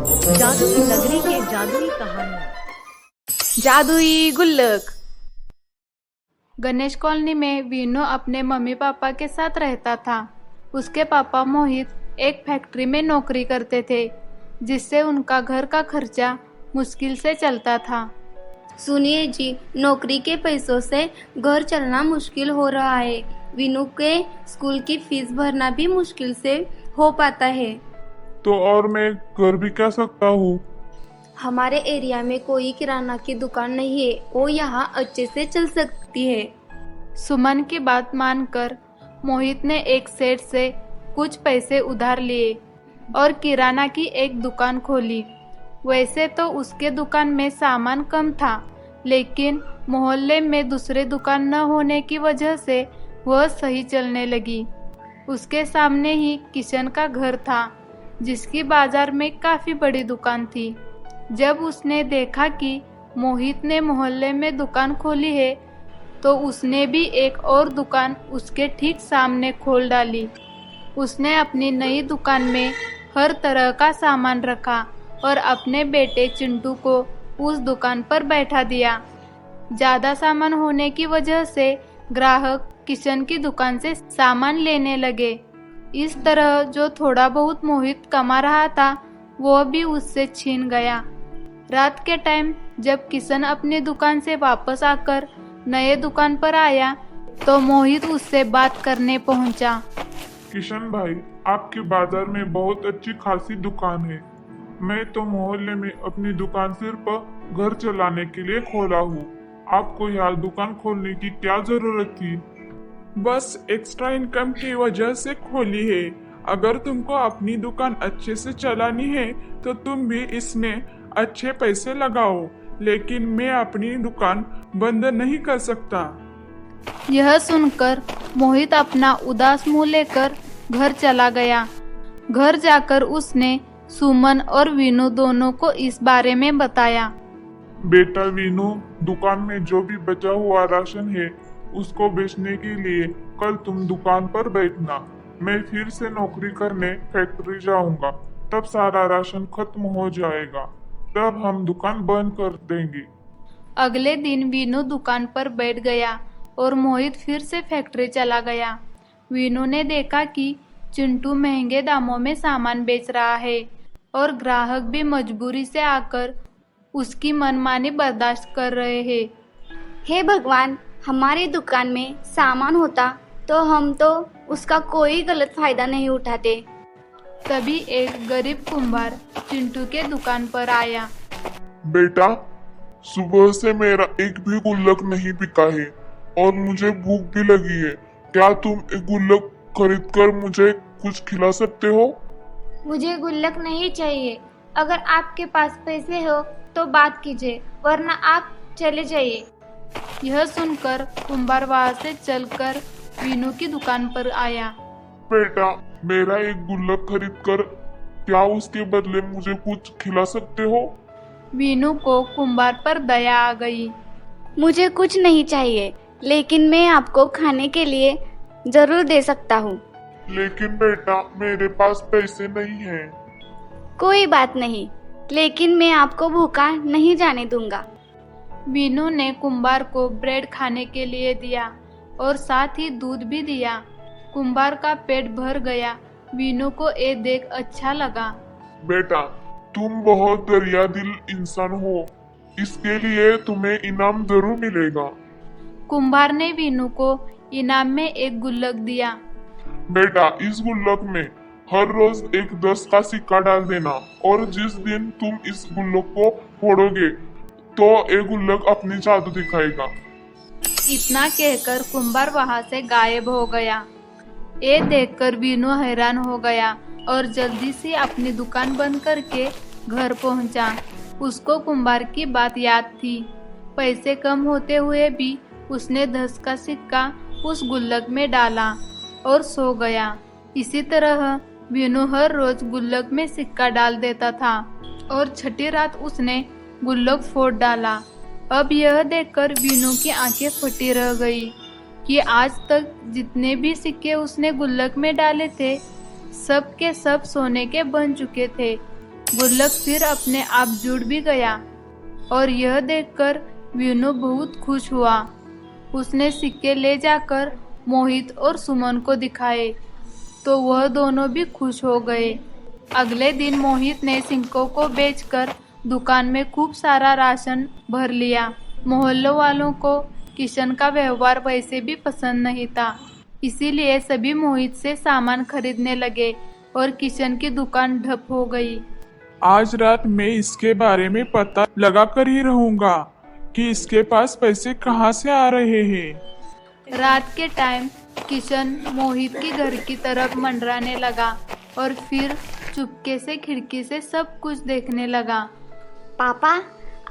जादुई नगरी के जादुई कहानी। जादुई गुल्लक। गणेश कॉलोनी में वीनू अपने मम्मी पापा के साथ रहता था। उसके पापा मोहित एक फैक्ट्री में नौकरी करते थे, जिससे उनका घर का खर्चा मुश्किल से चलता था। सुनिए जी, नौकरी के पैसों से घर चलना मुश्किल हो रहा है। वीनू के स्कूल की फीस भरना भी मुश्किल से हो पाता है। तो और मैं कर भी क्या सकता हूँ? हमारे एरिया में कोई किराना की दुकान नहीं है, वो यहाँ अच्छे से चल सकती है। सुमन की बात मानकर मोहित ने एक सेठ से कुछ पैसे उधार लिए और किराना की एक दुकान खोली। वैसे तो उसके दुकान में सामान कम था, लेकिन मोहल्ले में दूसरे दुकान न होने की वजह से वह सही चलने लगी। उसके सामने ही किशन का घर था, जिसकी बाजार में काफी बड़ी दुकान थी। जब उसने देखा कि मोहित ने मोहल्ले में दुकान खोली है, तो उसने भी एक और दुकान उसके ठीक सामने खोल डाली। उसने अपनी नई दुकान में हर तरह का सामान रखा और अपने बेटे चिंटू को उस दुकान पर बैठा दिया। ज्यादा सामान होने की वजह से ग्राहक किशन की दुकान से सामान लेने लगे। इस तरह जो थोड़ा बहुत मोहित कमा रहा था, वो भी उससे छीन गया। रात के टाइम जब किशन अपनी दुकान से वापस आकर नए दुकान पर आया, तो मोहित उससे बात करने पहुंचा। किशन भाई, आपके बाजार में बहुत अच्छी खासी दुकान है। मैं तो मोहल्ले में अपनी दुकान सिर्फ घर चलाने के लिए खोला हूँ। आपको यहाँ दुकान खोलने की क्या जरूरत थी? बस एक्स्ट्रा इनकम की वजह से खोली है। अगर तुमको अपनी दुकान अच्छे से चलानी है तो तुम भी इसमें अच्छे पैसे लगाओ, लेकिन मैं अपनी दुकान बंद नहीं कर सकता। यह सुनकर मोहित अपना उदास मुंह लेकर घर चला गया। घर जाकर उसने सुमन और वीनू दोनों को इस बारे में बताया। बेटा वीनू, दुकान में जो भी बचा हुआ राशन है उसको बेचने के लिए कल तुम दुकान पर बैठना। मैं फिर से नौकरी करने फैक्ट्री जाऊंगा, तब सारा राशन खत्म हो जाएगा, तब हम दुकान बंद कर देंगे। अगले दिन वीनू दुकान पर बैठ गया और मोहित फिर से फैक्ट्री चला गया। वीनू ने देखा कि चिंटू महंगे दामों में सामान बेच रहा है और ग्राहक भी मजबूरी से आकर उसकी मनमानी बर्दाश्त कर रहे हैं। हे भगवान, हमारी दुकान में सामान होता तो हम तो उसका कोई गलत फायदा नहीं उठाते। तभी एक गरीब कुम्हार चिंटू के दुकान पर आया। बेटा, सुबह से मेरा एक भी गुल्लक नहीं बिका है और मुझे भूख भी लगी है। क्या तुम एक गुल्लक खरीद कर मुझे कुछ खिला सकते हो? मुझे गुल्लक नहीं चाहिए। अगर आपके पास पैसे हो तो बात कीजिए, वरना आप चले जाइए। यह सुनकर कुम्हार वहां से चलकर वीनू की दुकान पर आया। बेटा, मेरा एक गुल्लक खरीद कर क्या उसके बदले मुझे कुछ खिला सकते हो? वीनू को कुम्हार पर दया आ गई। मुझे कुछ नहीं चाहिए, लेकिन मैं आपको खाने के लिए जरूर दे सकता हूँ। लेकिन बेटा, मेरे पास पैसे नहीं हैं। कोई बात नहीं, लेकिन मैं आपको भूखा नहीं जाने दूंगा। वीनू ने कुम्हार को ब्रेड खाने के लिए दिया और साथ ही दूध भी दिया। कुम्हार का पेट भर गया। वीनू को ये देख अच्छा लगा। बेटा, तुम बहुत दरिया दिल इंसान हो, इसके लिए तुम्हें इनाम जरूर मिलेगा। कुम्हार ने वीनू को इनाम में एक गुल्लक दिया। बेटा, इस गुल्लक में हर रोज एक 10 का सिक्का डाल देना और जिस दिन तुम इस गुल्लक को फोड़ोगे तो ये गुल्लक अपनी जादू दिखाएगा। इतना कहकर कुम्हार वहां से गायब हो गया। ये देखकर वीनू हैरान हो गया और जल्दी से अपनी दुकान बंद करके घर पहुंचा। उसको कुम्हार की बात याद थी। पैसे कम होते हुए भी उसने 10 का सिक्का उस गुल्लक में डाला और सो गया। इसी तरह वीनू हर रोज गुल्लक में सिक्का डाल देता था और छठी रात उसने गुल्लक फोड़ डाला। अब यह देखकर वीनू की आंखें फटी रह गई कि आज तक जितने भी सिक्के उसने गुल्लक में डाले थे, सब के सब सोने के बन चुके थे। गुल्लक फिर अपने आप जुड़ भी गया और यह देखकर वीनू बहुत खुश हुआ। उसने सिक्के ले जाकर मोहित और सुमन को दिखाए तो वह दोनों भी खुश हो गए। अगले दिन मोहित ने सिक्कों को बेचकर दुकान में खूब सारा राशन भर लिया। मोहल्लों वालों को किशन का व्यवहार वैसे भी पसंद नहीं था, इसीलिए सभी मोहित से सामान खरीदने लगे और किशन की दुकान ठप हो गई। आज रात मैं इसके बारे में पता लगा कर ही रहूंगा कि इसके पास पैसे कहाँ से आ रहे हैं। रात के टाइम किशन मोहित की घर की तरफ मंडराने लगा और फिर चुपके से खिड़की से सब कुछ देखने लगा। पापा,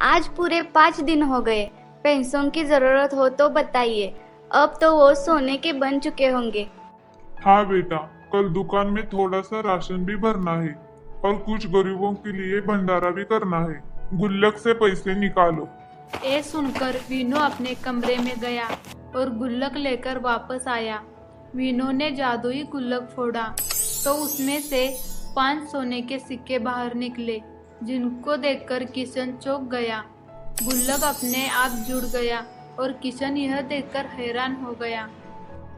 आज पूरे 5 दिन हो गए। पैसों की जरूरत हो तो बताइए। अब तो वो सोने के बन चुके होंगे। हाँ बेटा, कल दुकान में थोड़ा सा राशन भी भरना है और कुछ गरीबों के लिए भंडारा भी करना है। गुल्लक से पैसे निकालो। ये सुनकर वीनू अपने कमरे में गया और गुल्लक लेकर वापस आया। वीनू ने जादुई गुल्लक फोड़ा तो उसमें से 5 सोने के सिक्के बाहर निकले, जिनको देखकर किशन चौंक गया। गुल्लक अपने आप जुड़ गया और किशन यह देखकर हैरान हो गया।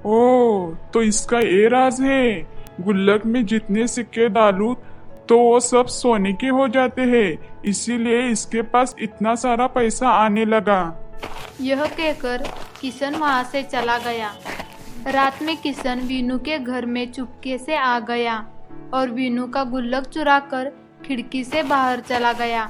ओह, तो इसका ये राज है। गुल्लक में जितने सिक्के डालूं तो वो सब सोने के हो जाते हैं, इसीलिए इसके पास इतना सारा पैसा आने लगा। यह कहकर किशन वहां से चला गया। रात में किशन वीनू के घर में चुपके से आ गया और वीनू का गुल्लक चुराकर खिड़की से बाहर चला गया।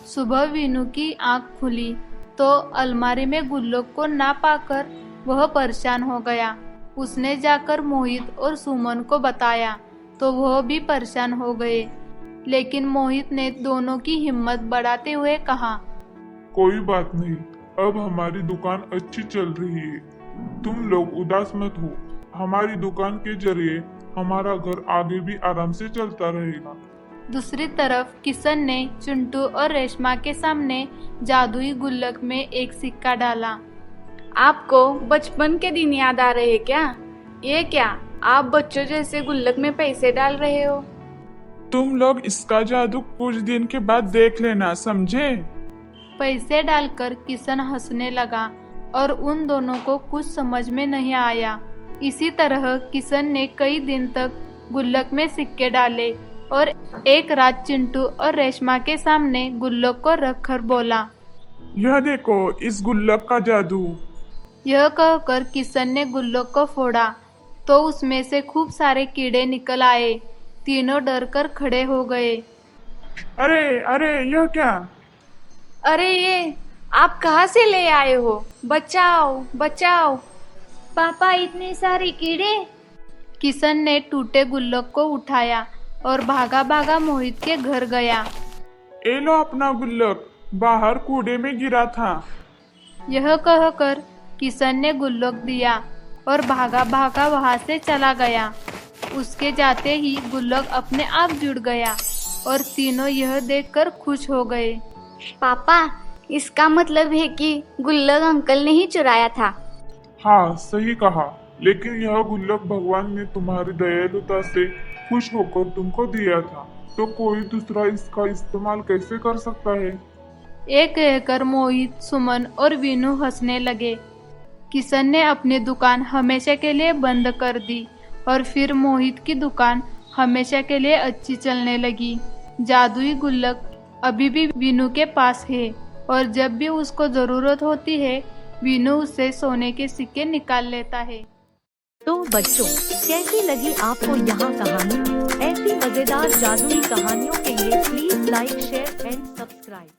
सुबह वीनू की आंख खुली तो अलमारी में गुल्लक को ना पाकर वह परेशान हो गया। उसने जाकर मोहित और सुमन को बताया तो वह भी परेशान हो गए, लेकिन मोहित ने दोनों की हिम्मत बढ़ाते हुए कहा, कोई बात नहीं, अब हमारी दुकान अच्छी चल रही है, तुम लोग उदास मत हो। हमारी दुकान के जरिए हमारा घर आगे भी आराम से चलता रहेगा। दूसरी तरफ किशन ने चिंटू और रेशमा के सामने जादुई गुल्लक में एक सिक्का डाला। आपको बचपन के दिन याद आ रहे क्या? ये क्या आप बच्चों जैसे गुल्लक में पैसे डाल रहे हो? तुम लोग इसका जादू कुछ दिन के बाद देख लेना, समझे? पैसे डालकर किशन हंसने लगा और उन दोनों को कुछ समझ में नहीं आया। इसी तरह किशन ने कई दिन तक गुल्लक में सिक्के डाले और एक रात चिंटू और रेशमा के सामने गुल्लक को रखकर बोला, यह देखो इस गुल्लक का जादू। यह कहकर किशन ने गुल्लक को फोड़ा तो उसमें से खूब सारे कीड़े निकल आए। तीनों डरकर खड़े हो गए। अरे अरे, यह क्या? अरे ये आप कहाँ से ले आए हो? बचाओ बचाओ। पापा, इतने सारे कीड़े। किशन ने टूटे गुल्लक को उठाया और भागा भागा मोहित के घर गया। ए लो अपना गुल्लक, बाहर कूड़े में गिरा था। यह कहकर किशन ने गुल्लक दिया और भागा भागा वहां से चला गया। उसके जाते ही गुल्लक अपने आप जुड़ गया और तीनों यह देखकर खुश हो गए। पापा, इसका मतलब है कि गुल्लक अंकल ने ही चुराया था। हाँ, सही कहा, लेकिन यह गुल्लक भगवान ने तुम्हारी दयालुता से खुश होकर तुमको दिया था, तो कोई दूसरा इसका इस्तेमाल कैसे कर सकता है? ये कहकर मोहित, सुमन और वीनू हंसने लगे। किशन ने अपनी दुकान हमेशा के लिए बंद कर दी और फिर मोहित की दुकान हमेशा के लिए अच्छी चलने लगी। जादुई गुल्लक अभी भी वीनू के पास है और जब भी उसको जरूरत होती है वीनू उससे सोने के सिक्के निकाल लेता है। तो बच्चों, कैसी लगी आपको यहाँ कहानी? ऐसी मजेदार जादुई कहानियों के लिए please like, share and subscribe.